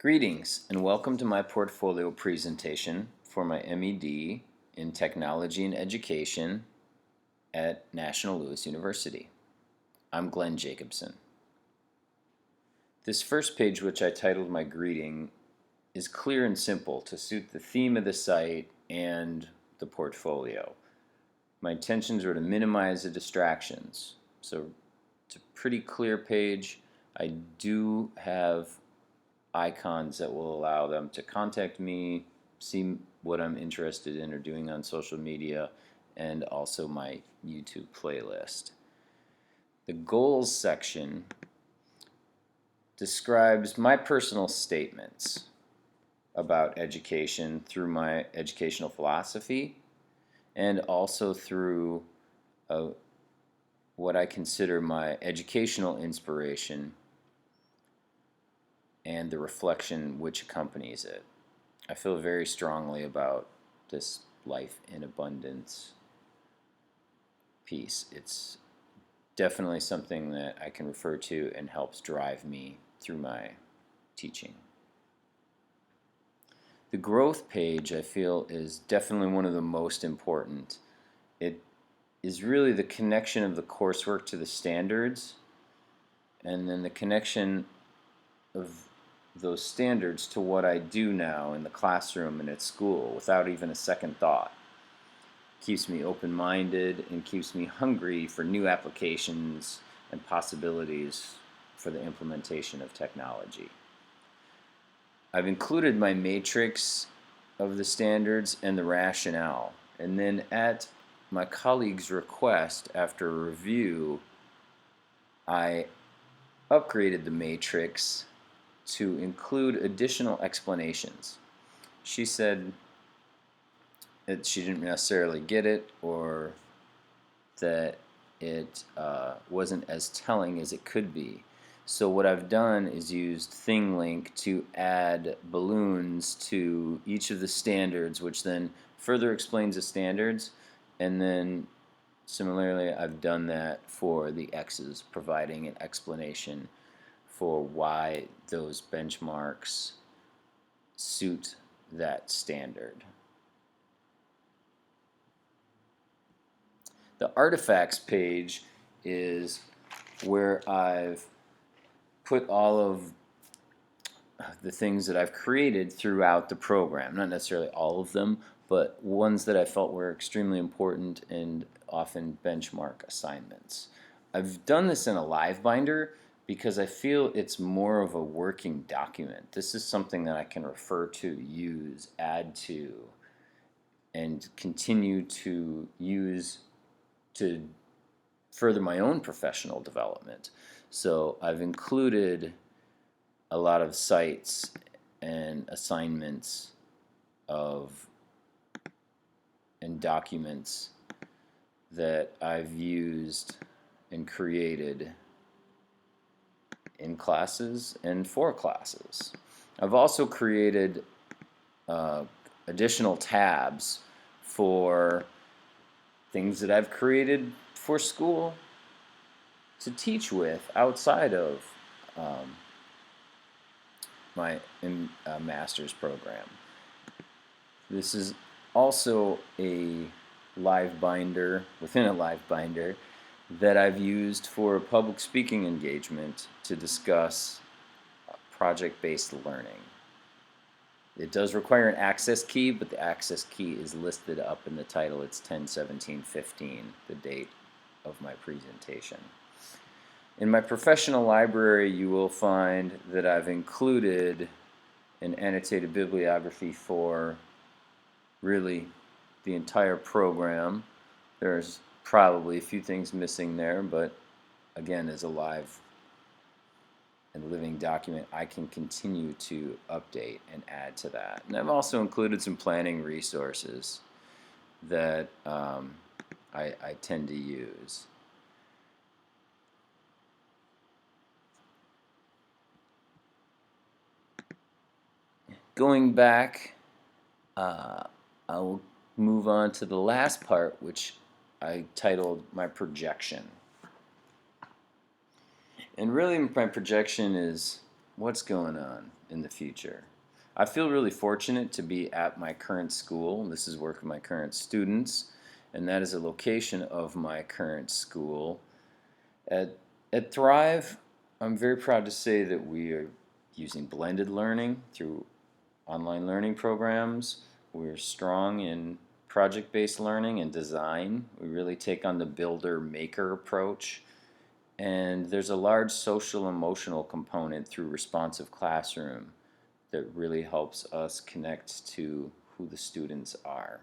Greetings and welcome to my portfolio presentation for my MED in Technology and Education at National Louis University. I'm Glenn Jacobson. This first page, which I titled my greeting, is clear and simple to suit the theme of the site and the portfolio. My intentions were to minimize the distractions. So it's a pretty clear page. I do have icons that will allow them to contact me, see what I'm interested in or doing on social media, and also my YouTube playlist. The goals section describes my personal statements about education through my educational philosophy and also through what I consider my educational inspiration and the reflection which accompanies it. I feel very strongly about this life in abundance piece. It's definitely something that I can refer to and helps drive me through my teaching. The growth page, I feel, is definitely one of the most important. It is really the connection of the coursework to the standards, and then the connection of those standards to what I do now in the classroom and at school without even a second thought. Keeps me open-minded and keeps me hungry for new applications and possibilities for the implementation of technology. I've included my matrix of the standards and the rationale, and then at my colleague's request, after a review, I upgraded the matrix to include additional explanations. She said that she didn't necessarily get it, or that it wasn't as telling as it could be. So what I've done is used ThingLink to add balloons to each of the standards, which then further explains the standards, and then similarly I've done that for the X's, providing an explanation for why those benchmarks suit that standard. The artifacts page is where I've put all of the things that I've created throughout the program. Not necessarily all of them, but ones that I felt were extremely important and often benchmark assignments. I've done this in a live binder because I feel it's more of a working document. This is something that I can refer to, use, add to, and continue to use to further my own professional development. So I've included a lot of sites and assignments and documents that I've used and created in classes and for classes. I've also created additional tabs for things that I've created for school to teach with outside of my master's program. This is also a live binder within a live binder that I've used for a public speaking engagement to discuss project-based learning. It does require an access key, but the access key is listed up in the title. It's 10/17/15, the date of my presentation. In my professional library, you will find that I've included an annotated bibliography for really the entire program. There's probably a few things missing there, but again, as a live and living document, I can continue to update and add to that. And I've also included some planning resources that I tend to use. Going back, I'll move on to the last part, which I titled my projection. And really my projection is what's going on in the future. I feel really fortunate to be at my current school. This is work of my current students, and that is a location of my current school. At, at Thrive, I'm very proud to say that we are using blended learning through online learning programs. We're strong in project-based learning and design. We really take on the builder-maker approach. And there's a large social emotional component through responsive classroom that really helps us connect to who the students are.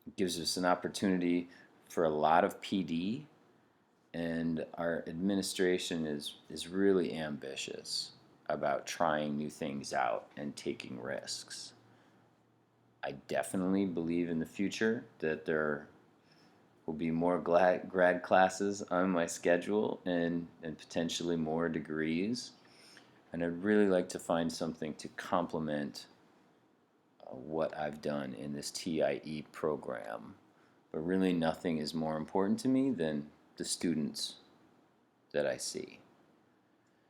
It gives us an opportunity for a lot of PD, and our administration is really ambitious about trying new things out and taking risks. I definitely believe in the future that there will be more grad classes on my schedule and potentially more degrees. And I'd really like to find something to complement what I've done in this TIE program. But really nothing is more important to me than the students that I see.